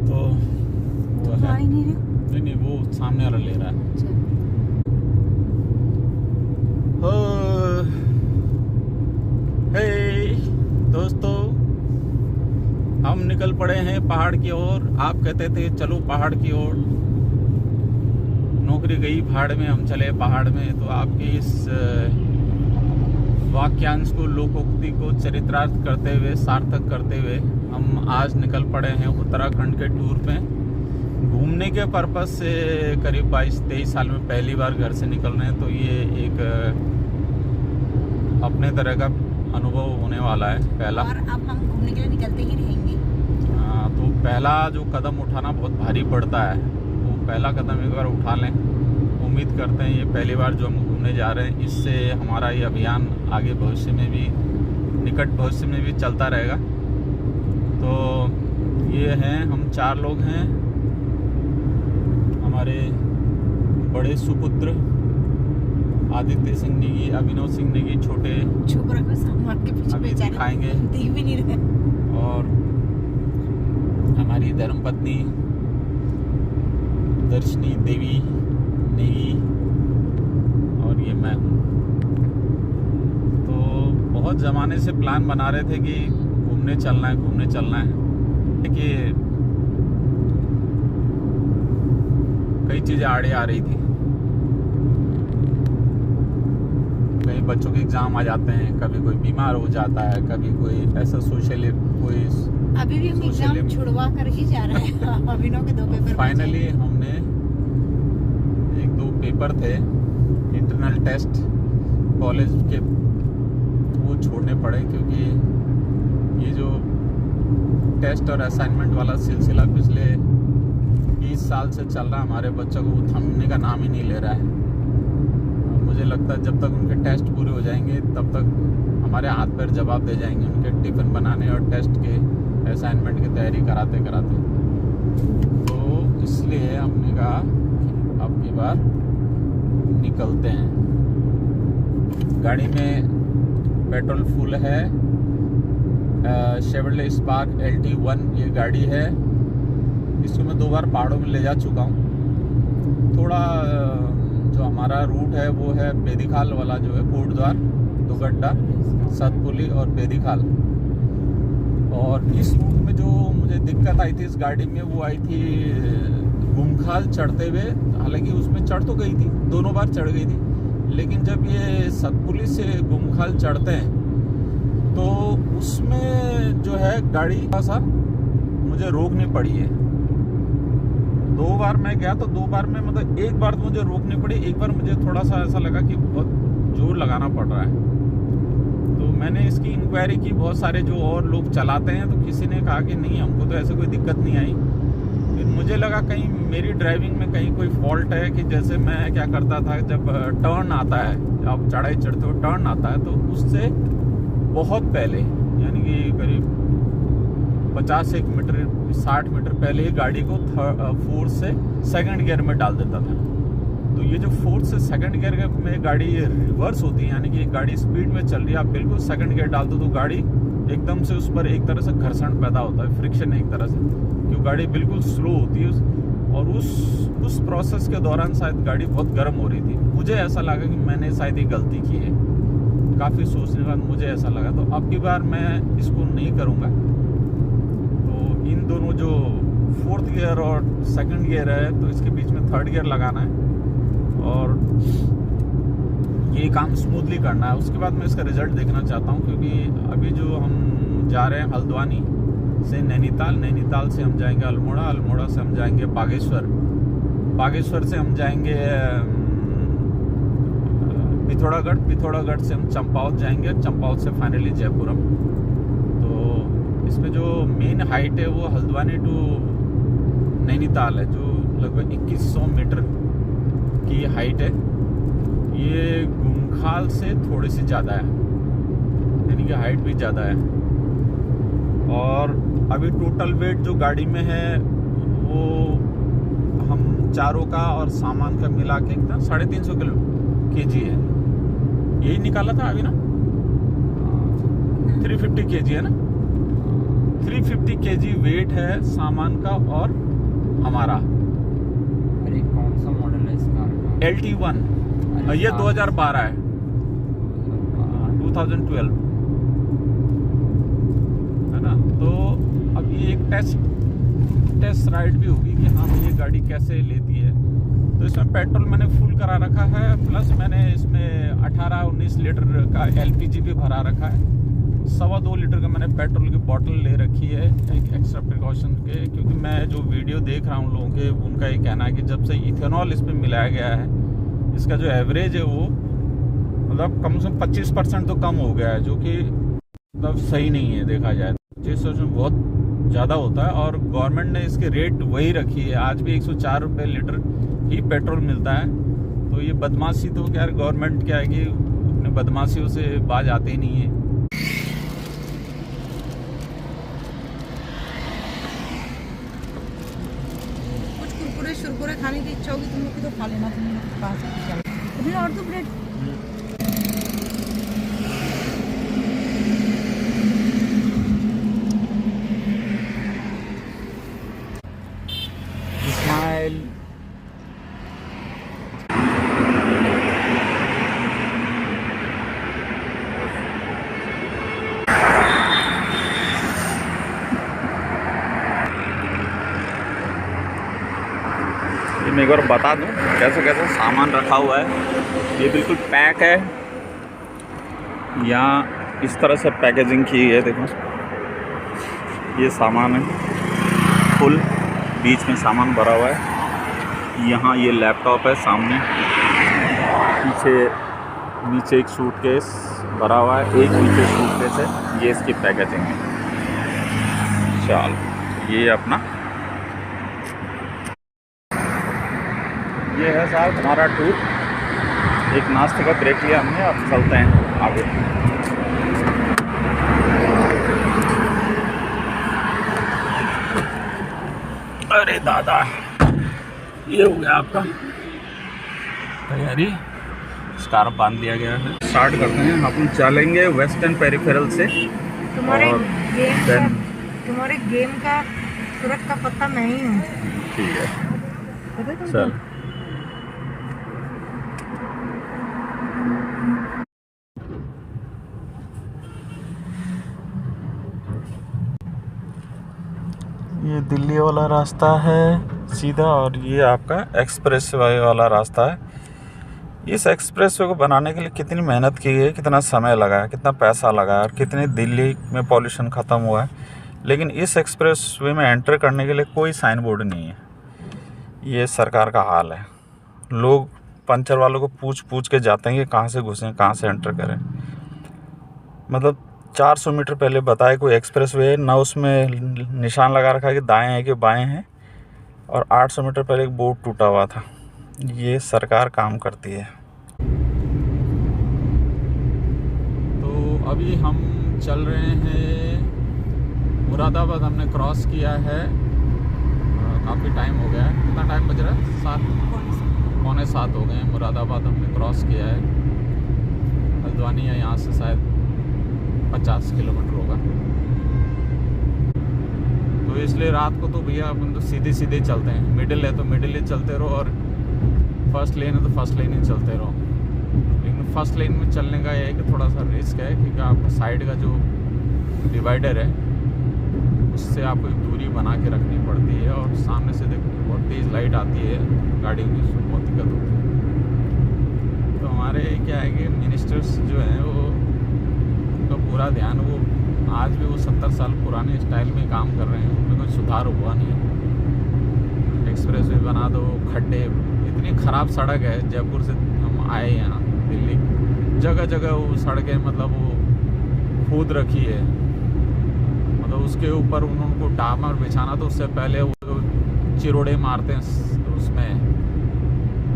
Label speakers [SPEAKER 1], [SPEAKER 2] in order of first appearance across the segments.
[SPEAKER 1] तो वो है नहीं वो सामने वाला ले रहा है। हे दोस्तों, हम निकल पड़े हैं पहाड़ की ओर। आप कहते थे चलो पहाड़ की ओर, नौकरी गई पहाड़ में, हम चले पहाड़ में। तो आपके इस वाक्यांश को, लोकोक्ति को चरितार्थ करते हुए, सार्थक करते हुए हम आज निकल पड़े हैं उत्तराखंड के टूर पे। घूमने के पर्पस से करीब 22-23 साल में पहली बार घर से निकल रहे हैं। तो ये एक अपने तरह का अनुभव होने वाला है पहला।
[SPEAKER 2] और अब हम घूमने के लिए निकलते ही रहेंगे।
[SPEAKER 1] तो पहला जो कदम उठाना बहुत भारी पड़ता है, वो पहला कदम एक बार उठा लें। उम्मीद करते हैं ये पहली बार जो हम घूमने जा रहे हैं, इससे हमारा ये अभियान आगे भविष्य में भी, निकट भविष्य में भी चलता रहेगा। तो ये हैं, हम 4 लोग हैं। हमारे बड़े सुपुत्र आदित्य सिंह नेगी, अभिनव सिंह नेगी, छोटे
[SPEAKER 2] छोकरा को सामान के पीछे
[SPEAKER 1] अभी
[SPEAKER 2] बेचारे
[SPEAKER 1] दिखाएंगे।
[SPEAKER 2] दिख भी नहीं रहे।
[SPEAKER 1] और हमारी धर्मपत्नी दर्शनी देवी नेगी, और ये मैं हूँ। तो बहुत ज़माने से प्लान बना रहे थे कि घूमने चलना है, घूमने चलना है। कि कई चीज़ें आड़े आ रही थी। कई बच्चों के एग्ज़ाम आ जाते हैं, कभी कोई बीमार हो जाता है, कभी कोई ऐसा सोशल, कोई
[SPEAKER 2] अभी भी हम एग्जाम छुड़वा कर ही जा रहे हैं। अभिनव के 2 पेपर
[SPEAKER 1] फाइनली हमने 1-2 पेपर थे इंटरनल टेस्ट कॉलेज के, वो छोड़ने पड़े क्योंकि ये जो टेस्ट और असाइनमेंट वाला सिलसिला पिछले 20 साल से चल रहा है, हमारे बच्चों को वो थमने का नाम ही नहीं ले रहा है। मुझे लगता है जब तक उनके टेस्ट पूरे हो जाएंगे तब तक हमारे हाथ पैर जवाब दे जाएंगे, उनके टिफ़िन बनाने और टेस्ट के असाइनमेंट की तैयारी कराते कराते। तो इसलिए हमने कहा अब की बार निकलते हैं। गाड़ी में पेट्रोल फुल है। शेवरले स्पार्क LT1 ये गाड़ी है। इसको मैं 2 बार पहाड़ों में ले जा चुका हूँ। थोड़ा जो हमारा रूट है वो है बेदीखाल वाला, जो है कोटद्वार, दुगड्डा, सतपुली और बेदीखाल। और इस रूट में जो मुझे दिक्कत आई थी इस गाड़ी में, वो आई थी गुमखाल चढ़ते हुए। हालांकि उसमें चढ़ तो गई थी, 2 बार चढ़ गई थी, लेकिन जब ये सतपुली से गुमखाल चढ़ते हैं तो उसमें जो है गाड़ी सा मुझे रोकनी पड़ी है। 2 बार मैं गया तो 2 बार में, मतलब 1 बार तो मुझे रोकनी पड़ी, 1 बार मुझे थोड़ा सा ऐसा लगा कि बहुत जोर लगाना पड़ रहा है। तो मैंने इसकी इंक्वायरी की, बहुत सारे जो और लोग चलाते हैं, तो किसी ने कहा कि नहीं हमको तो ऐसे कोई दिक्कत नहीं आई। फिर मुझे लगा कहीं मेरी ड्राइविंग में कहीं कोई फॉल्ट है, कि जैसे मैं क्या करता था, जब टर्न आता है, आप चढ़ाई चढ़ते हो टर्न आता है, तो उससे बहुत पहले, यानी कि करीब 50 मीटर 60 मीटर पहले ही गाड़ी को 4 से 2nd गियर में डाल देता था। तो ये जो 4 से 2nd गियर में गाड़ी रिवर्स होती है, यानी कि गाड़ी स्पीड में चल रही है, आप बिल्कुल 2nd गियर डाल दो तो गाड़ी एकदम से उस पर एक तरह से घर्षण पैदा होता है, फ्रिक्शन एक तरह से, क्योंकि गाड़ी बिल्कुल स्लो होती है। और उस प्रोसेस के दौरान शायद गाड़ी बहुत गर्म हो रही थी। मुझे ऐसा लगा कि मैंने शायद ये गलती की है। काफ़ी सोचने के बाद मुझे ऐसा लगा, तो अब की बार मैं इसको नहीं करूँगा। तो इन दोनों जो 4th गियर और 2nd गियर है, तो इसके बीच में 3rd गियर लगाना है और ये काम स्मूथली करना है। उसके बाद मैं इसका रिजल्ट देखना चाहता हूँ, क्योंकि अभी जो हम जा रहे हैं हल्द्वानी से नैनीताल, नैनीताल से हम जाएंगे अल्मोड़ा, अल्मोड़ा से हम जाएंगे बागेश्वर, बागेश्वर से हम जाएंगे पिथौरागढ़, पिथौरागढ़ से हम चंपावत जाएंगे, चंपावत से फाइनली जयपुरम। तो इसमें जो मेन हाइट है वो हल्द्वानी टू नैनीताल है, जो लगभग 2100 मीटर की हाइट है। ये गुमखाल से थोड़ी सी ज़्यादा है, यानी कि हाइट भी ज़्यादा है। और अभी टोटल वेट जो गाड़ी में है वो हम चारों का और सामान का मिला के कितना 350 kg है। यही निकाला था अभी ना, 350 kg है ना। 350 kg वेट है सामान का और हमारा।
[SPEAKER 3] अरे कौन सा मॉडल है इस कार का?
[SPEAKER 1] LT1
[SPEAKER 3] अरे
[SPEAKER 1] ये
[SPEAKER 3] साल-
[SPEAKER 1] 2012 है, 2012 है ना। तो अब ये एक टेस्ट राइड भी होगी कि हाँ ये गाड़ी कैसे लेती है। तो इसमें पेट्रोल मैंने फुल करा रखा है, प्लस मैंने इसमें 18-19 लीटर का LPG भी भरा रखा है। 2.25 लीटर का मैंने पेट्रोल की बोतल ले रखी है एक एक्स्ट्रा प्रिकॉशन के, क्योंकि मैं जो वीडियो देख रहा हूँ लोगों के, उनका ये कहना है कि जब से इथेनॉल इसमें मिलाया गया है, इसका जो एवरेज है वो मतलब कम से कम 25% तो कम हो गया है, जो कि मतलब सही नहीं है देखा जाए। 25% बहुत ज़्यादा होता है और गवर्नमेंट ने इसके रेट वही रखी है। आज भी 104 रुपये लीटर ही पेट्रोल मिलता है। तो ये बदमाशी तो क्या गवर्नमेंट क्या है कि अपने बदमाशियों से बाज आते ही नहीं है।
[SPEAKER 2] कुछ कुरकुरे शुरकुरे खाने की इच्छा होगी तुम लोग की तो खा लेना, तुम लोग के पास और तो ब्रेड।
[SPEAKER 1] स्माइल। ये मैं एक बार बता दूं कैसे कैसे सामान रखा हुआ है। ये बिल्कुल पैक है, यहाँ इस तरह से पैकेजिंग की है। देखो ये सामान है फुल, बीच में सामान भरा हुआ है। यहाँ ये लैपटॉप है सामने, पीछे नीचे एक सूटकेस भरा हुआ है, एक नीचे सूटकेस है। ये इसकी पैकेजिंग है। चल ये अपना ये है साहब हमारा टूर। एक नाश्ते का ब्रेक लिया हमने, अब चलते हैं आगे। अरे दादा ये हो गया आपका तैयारी, स्कार्फ बांध दिया गया है। स्टार्ट करते हैं, अपन चलेंगे वेस्टर्न पेरिफेरल से।
[SPEAKER 2] तुम्हारे
[SPEAKER 1] और
[SPEAKER 2] गेम का
[SPEAKER 1] then-
[SPEAKER 2] तुम्हारे गेम का सूरत का पत्ता मैं ही हूँ,
[SPEAKER 1] ठीक है
[SPEAKER 2] पता है तुमको?
[SPEAKER 1] चल। ये दिल्ली वाला रास्ता है सीधा, और ये आपका एक्सप्रेस वे वाला रास्ता है। इस एक्सप्रेस वे को बनाने के लिए कितनी मेहनत की है, कितना समय लगा है, कितना पैसा लगा है, और कितनी दिल्ली में पॉल्यूशन ख़त्म हुआ है। लेकिन इस एक्सप्रेस वे में एंटर करने के लिए कोई साइन बोर्ड नहीं है। ये सरकार का हाल है। लोग पंचर वालों को पूछ पूछ के जाते हैं कि कहाँ से घुसें, कहाँ से एंटर करें। मतलब 400 मीटर पहले बताए कोई एक्सप्रेस वे है ना, उसमें निशान लगा रखा है कि दाएं है कि बाएं है, और 800 मीटर पहले एक बोर्ड टूटा हुआ था। ये सरकार काम करती है। तो अभी हम चल रहे हैं मुरादाबाद, हमने क्रॉस किया है। काफ़ी टाइम हो गया है। कितना टाइम बज रहा है? 7:45 हो गए हैं। मुरादाबाद हमने क्रॉस किया है। हल्द्वानी है यहाँ से शायद 50 किलोमीटर होगा। तो इसलिए रात को तो भैया अपन तो सीधे सीधे चलते हैं। मिडिल है तो मिडिल ही चलते रहो, और फर्स्ट लेन है तो फर्स्ट लेन ही चलते रहो। लेकिन फर्स्ट लेन में चलने का ये है कि थोड़ा सा रिस्क है, क्योंकि आपको साइड का जो डिवाइडर है उससे आपको एक दूरी बना के रखनी पड़ती है, और सामने से देखो बहुत तेज़ लाइट आती है गाड़ी की, उसमें बहुत दिक्कत होती है। तो हमारे क्या है कि मिनिस्टर्स जो हैं वो उनका पूरा ध्यान, वो आज भी वो 70 साल पुराने स्टाइल में काम कर रहे हैं। उनमें कोई सुधार हुआ नहीं है। एक्सप्रेस वे बना दो, खड्डे, इतनी ख़राब सड़क है। जयपुर से हम आए यहाँ दिल्ली, जगह जगह वो सड़कें मतलब वो खोद रखी है। मतलब उसके ऊपर उनको डामर बिछाना, तो उससे पहले वो चिरोड़े मारते हैं, उसमें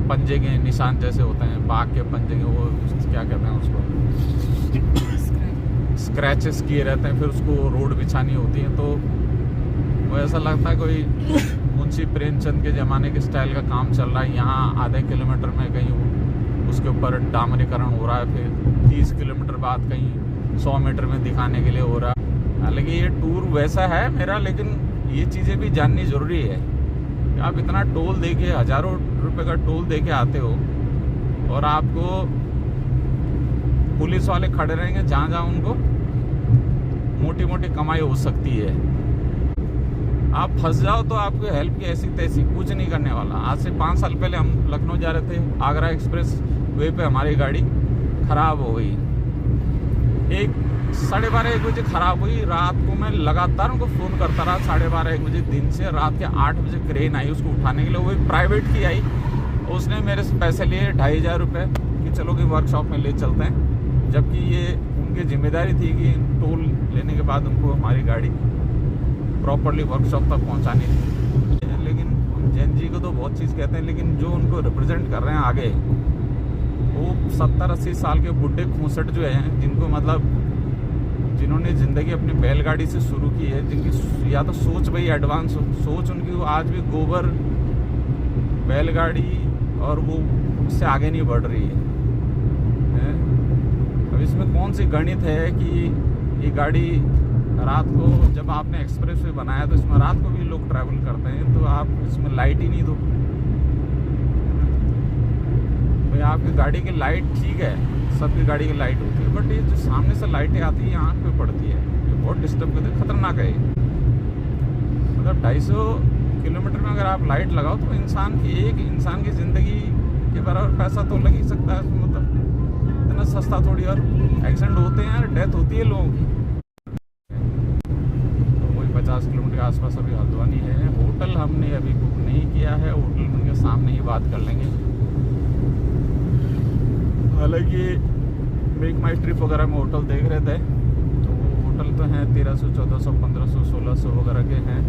[SPEAKER 1] पंजे के निशान जैसे होते हैं, बाघ के पंजे के, वो क्या कहते हैं उसको, स्क्रैचेस किए रहते हैं। फिर उसको रोड बिछानी होती है। तो वो ऐसा लगता है कोई मुंशी प्रेमचंद के ज़माने के स्टाइल का काम चल रहा है। यहाँ आधे किलोमीटर में कहीं उसके ऊपर डामरीकरण हो रहा है, फिर 30 किलोमीटर बाद कहीं 100 मीटर में दिखाने के लिए हो रहा है। हालांकि ये टूर वैसा है मेरा, लेकिन ये चीज़ें भी जाननी ज़रूरी है कि आप इतना टोल दे के, हज़ारों रुपए का टोल दे के आते हो और आपको पुलिस वाले खड़े रहेंगे जहाँ जहाँ उनको मोटी मोटी कमाई हो सकती है। आप फंस जाओ तो आपको हेल्प की ऐसी तैसी कुछ नहीं करने वाला। आज से 5 साल पहले हम लखनऊ जा रहे थे, आगरा एक्सप्रेस वे पे हमारी गाड़ी खराब हो गई। 12:30-1 बजे खराब हुई। रात को मैं लगातार उनको फ़ोन करता रहा, 12:30-1 बजे दिन से रात के 8 बजे क्रेन आई उसको उठाने के लिए। वो प्राइवेट की आई, उसने मेरे से पैसे लिए 2500 रुपये कि चलो कि वर्कशॉप में ले चलते हैं, जबकि ये उनकी जिम्मेदारी थी कि टोल लेने के बाद उनको हमारी गाड़ी प्रॉपरली वर्कशॉप तक पहुंचानी थी। लेकिन हम जैन जी को तो बहुत चीज़ कहते हैं, लेकिन जो उनको रिप्रेजेंट कर रहे हैं आगे, वो 70-80 साल के बुढ़े खूंसट जो हैं, जिनको मतलब जिन्होंने ज़िंदगी अपनी बैलगाड़ी से शुरू की है, जिनकी या तो सोच भाई एडवांस सोच उनकी, वो आज भी गोबर, बैलगाड़ी और वो उससे आगे नहीं बढ़ रही है। अब इसमें कौन सी गणित है कि ये गाड़ी रात को, जब आपने एक्सप्रेस वे बनाया तो इसमें रात को भी लोग ट्रैवल करते हैं, तो आप इसमें लाइट ही नहीं दो भाई। आपकी गाड़ी की लाइट ठीक है, सबकी गाड़ी की लाइट होती है, बट ये जो सामने से लाइटें आती है, आँख पे पड़ती है, ये बहुत डिस्टर्ब करती है, खतरनाक है। मतलब 250 किलोमीटर में अगर आप लाइट लगाओ तो एक इंसान की ज़िंदगी के बराबर पैसा तो लग ही सकता है। मतलब इतना सस्ता थोड़ी, और एक्सीडेंट होते हैं यार, डेथ होती है लोगों की। तो वही 50 किलोमीटर के आसपास अभी हल्द्वानी है। होटल हमने अभी बुक नहीं किया है, होटल उनके सामने ही बात कर लेंगे। हालांकि मेक माई ट्रिप वगैरह में होटल देख रहे थे, तो होटल तो हैं 1300, 1400, 1500, 1600 वगैरह के हैं।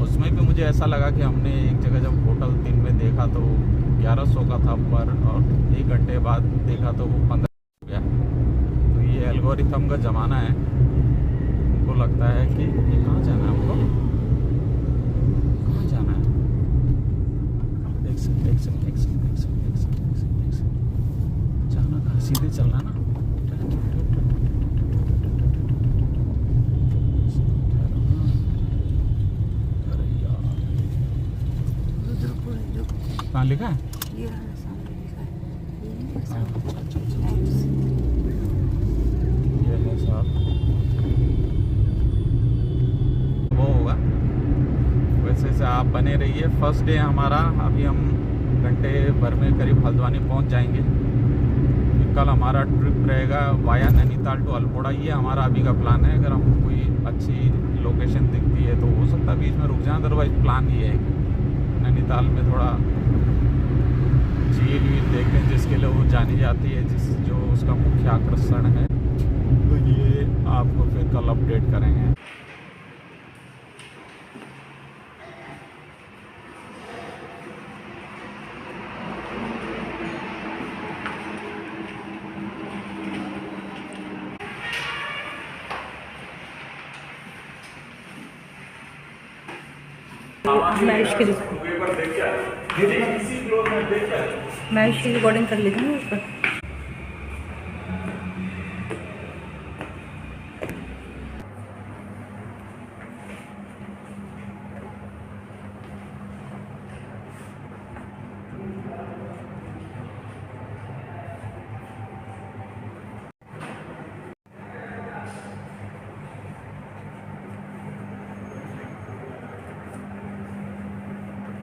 [SPEAKER 1] उसमें भी मुझे ऐसा लगा कि हमने एक जगह जब होटल दिन में देखा तो 1100 का था पर, और 1 घंटे बाद देखा तो वो 15 हो गया। तो ये एल्गोरिथम का ज़माना है। उनको लगता है कि ये कहाँ जाना है, हमको कहाँ जाना है। एक सेकंड जाना कहाँ, सीधे चलना ना। कहाँ लिखा है?
[SPEAKER 2] ये रहा सामने लिखा है।
[SPEAKER 1] ये है साहब, वो होगा। वैसे से आप बने रहिए। फर्स्ट डे हमारा, अभी हम घंटे भर में करीब हल्द्वानी पहुंच जाएंगे। कल हमारा ट्रिप रहेगा वाया नैनीताल टू अल्मोड़ा। ये हमारा अभी का प्लान है। अगर हम कोई अच्छी लोकेशन दिखती है तो हो सकता है बीच में रुक जाए, अदरवाइज प्लान ये है कि नैनीताल में थोड़ा झील वील देखते हैं, जिसके लिए वो जानी जाती है, जो उसका मुख्य आकर्षण है। तो ये आपको फिर कल अपडेट करेंगे।
[SPEAKER 2] मैं इसकी रिकॉर्डिंग कर लेती हूँ उस पर।